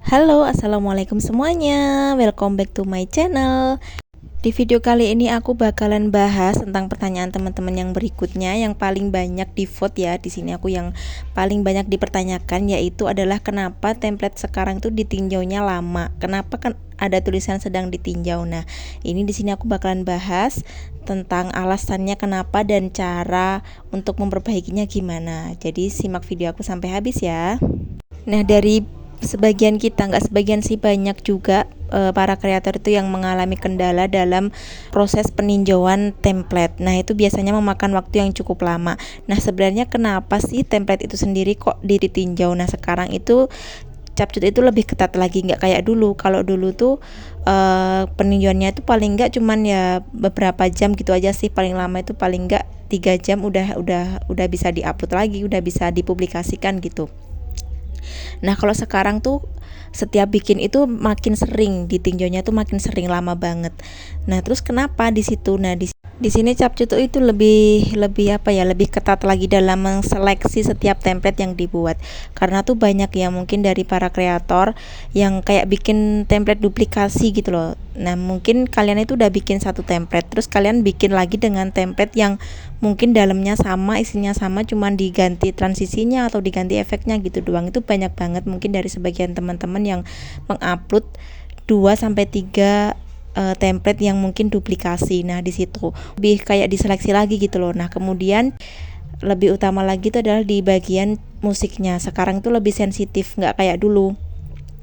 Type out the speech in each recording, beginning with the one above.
Halo, assalamualaikum semuanya. Welcome back to my channel. Di video kali ini aku bakalan bahas tentang pertanyaan teman-teman yang berikutnya yang paling banyak di vote ya. Di sini aku yang paling banyak dipertanyakan yaitu adalah kenapa template sekarang tuh ditinjaunya lama. Kenapa kan ada tulisan sedang ditinjau. Nah, ini di sini aku bakalan bahas tentang alasannya kenapa dan cara untuk memperbaikinya gimana. Jadi simak video aku sampai habis ya. Nah, dari sebagian kita, nggak sebagian sih, banyak juga para kreator itu yang mengalami kendala dalam proses peninjauan template. Nah, itu biasanya memakan waktu yang cukup lama. Nah, sebenarnya kenapa sih template itu sendiri kok ditinjau? Nah, sekarang itu Capcut itu lebih ketat lagi, nggak kayak dulu. Kalau dulu tuh peninjauannya itu paling nggak cuman ya beberapa jam gitu aja sih, paling lama itu paling nggak 3 jam udah bisa diupload lagi, udah bisa dipublikasikan gitu. Nah, kalau sekarang tuh setiap bikin itu makin sering ditinjaunya tuh makin sering, lama banget. Nah, terus kenapa di situ? Nah, di sini Capcut itu lebih apa ya, lebih ketat lagi dalam menseleksi setiap template yang dibuat. Karena tuh banyak ya mungkin dari para kreator yang kayak bikin template duplikasi gitu loh. Nah, mungkin kalian itu udah bikin satu template, terus kalian bikin lagi dengan template yang mungkin dalamnya sama, isinya sama, cuman diganti transisinya atau diganti efeknya gitu doang. Itu banyak banget mungkin dari sebagian teman-teman yang mengupload 2 sampai 3 template yang mungkin duplikasi. Nah, di situ lebih kayak diseleksi lagi gitu loh. Nah, kemudian lebih utama lagi itu adalah di bagian musiknya. Sekarang itu lebih sensitif, nggak kayak dulu.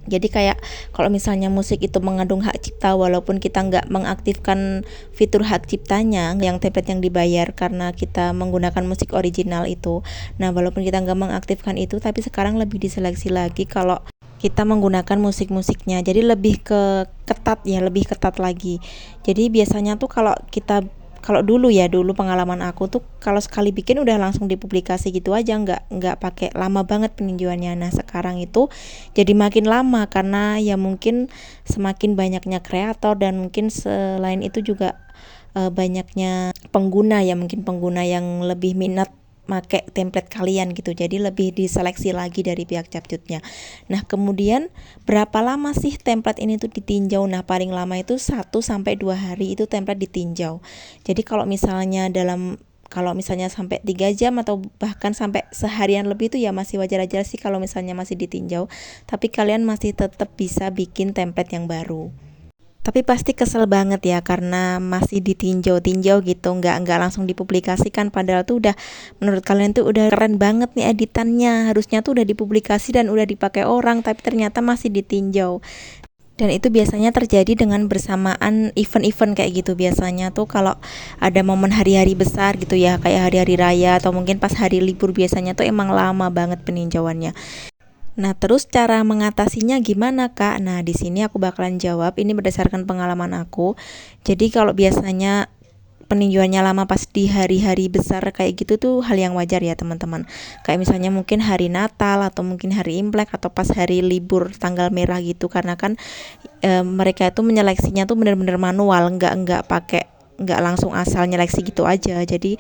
Jadi kayak kalau misalnya musik itu mengandung hak cipta, walaupun kita nggak mengaktifkan fitur hak ciptanya yang template yang dibayar karena kita menggunakan musik original itu. Nah, walaupun kita nggak mengaktifkan itu, tapi sekarang lebih diseleksi lagi kalau kita menggunakan musik-musiknya. Jadi lebih ketat ya, lebih ketat lagi. Jadi biasanya tuh kalau dulu pengalaman aku tuh kalau sekali bikin udah langsung dipublikasi gitu aja, nggak pakai lama banget peninjauannya. Nah, sekarang itu jadi makin lama karena ya mungkin semakin banyaknya kreator dan mungkin selain itu juga banyaknya pengguna ya, mungkin pengguna yang lebih minat make template kalian gitu, jadi lebih diseleksi lagi dari pihak Capcutnya. Nah, kemudian berapa lama sih template ini tuh ditinjau? Nah, paling lama itu 1 sampai 2 hari itu template ditinjau. Jadi kalau misalnya sampai 3 jam atau bahkan sampai seharian lebih itu ya masih wajar-wajar sih kalau misalnya masih ditinjau, tapi kalian masih tetap bisa bikin template yang baru. Tapi pasti kesel banget ya karena masih ditinjau-tinjau gitu, nggak langsung dipublikasikan, padahal tuh udah, menurut kalian tuh udah keren banget nih editannya, harusnya tuh udah dipublikasi dan udah dipakai orang, tapi ternyata masih ditinjau. Dan itu biasanya terjadi dengan bersamaan event-event kayak gitu. Biasanya tuh kalau ada momen hari-hari besar gitu ya, kayak hari-hari raya atau mungkin pas hari libur, biasanya tuh emang lama banget peninjauannya. Nah, terus cara mengatasinya gimana, Kak? Nah, di sini aku bakalan jawab ini berdasarkan pengalaman aku. Jadi kalau biasanya peninjauannya lama pas di hari-hari besar kayak gitu tuh hal yang wajar ya, teman-teman. Kayak misalnya mungkin hari Natal atau mungkin hari Imlek atau pas hari libur tanggal merah gitu, karena kan mereka itu menyeleksinya tuh benar-benar manual, nggak langsung asal nyeleksi gitu aja. Jadi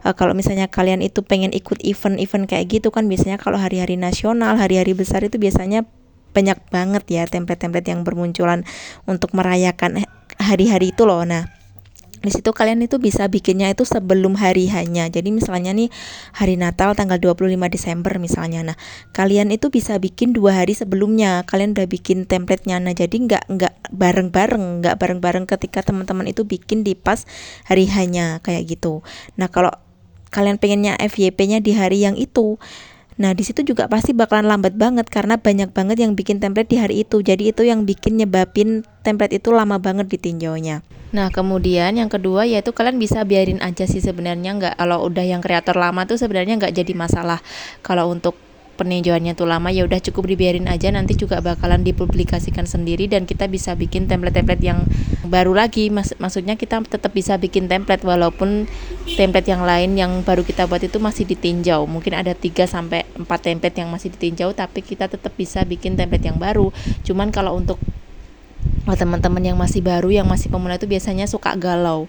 kalau misalnya kalian itu pengen ikut event-event kayak gitu kan, biasanya kalau hari-hari nasional, hari-hari besar itu biasanya banyak banget ya template-template yang bermunculan untuk merayakan hari-hari itu loh. Nah, di situ kalian itu bisa bikinnya itu sebelum hari hanya. Jadi misalnya nih hari Natal tanggal 25 Desember misalnya. Nah, kalian itu bisa bikin 2 hari sebelumnya. Kalian udah bikin template-nya. Nah, jadi nggak bareng-bareng ketika teman-teman itu bikin di pas hari hanya kayak gitu. Nah, kalau kalian pengennya FYP-nya di hari yang itu, nah di situ juga pasti bakalan lambat banget karena banyak banget yang bikin template di hari itu. Jadi itu yang bikin nyebabin template itu lama banget ditinjaunya. Nah, kemudian yang kedua yaitu kalian bisa biarin aja sih sebenarnya, nggak, kalau udah yang kreator lama tuh sebenarnya nggak jadi masalah. Kalau untuk peninjauannya tuh lama ya udah cukup dibiarin aja, nanti juga bakalan dipublikasikan sendiri dan kita bisa bikin template-template yang baru lagi. Maksudnya kita tetap bisa bikin template walaupun template yang lain yang baru kita buat itu masih ditinjau. Mungkin ada 3 sampai 4 template yang masih ditinjau, tapi kita tetap bisa bikin template yang baru. Cuman kalau untuk Wah, teman-teman yang masih baru, yang masih pemula itu biasanya suka galau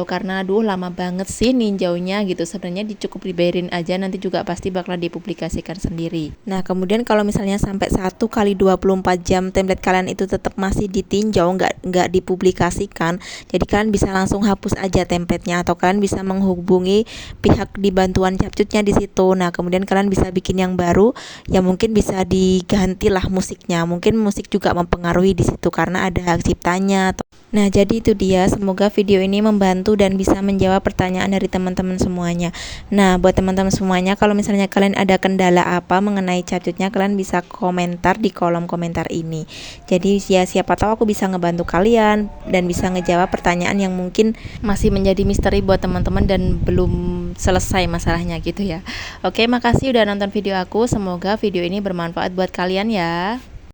karena aduh lama banget sih ninjaunya gitu. Sebenarnya cukup dibayarin aja, nanti juga pasti bakal dipublikasikan sendiri. Nah, kemudian kalau misalnya sampai 1 kali 24 jam template kalian itu tetap masih ditinjau, nggak dipublikasikan, jadi kalian bisa langsung hapus aja templatenya, atau kalian bisa menghubungi pihak di bantuan capcutnya di situ. Nah, kemudian kalian bisa bikin yang baru, ya mungkin bisa digantilah musiknya, mungkin musik juga mempengaruhi di situ karena ada hak ciptanya. Nah, jadi itu dia, semoga video ini membantu dan bisa menjawab pertanyaan dari teman-teman semuanya. Nah, buat teman-teman semuanya, kalau misalnya kalian ada kendala apa mengenai capcutnya, kalian bisa komentar di kolom komentar ini. Jadi ya siapa tahu aku bisa ngebantu kalian dan bisa ngejawab pertanyaan yang mungkin masih menjadi misteri buat teman-teman dan belum selesai masalahnya gitu ya. Oke, makasih udah nonton video aku. Semoga video ini bermanfaat buat kalian ya.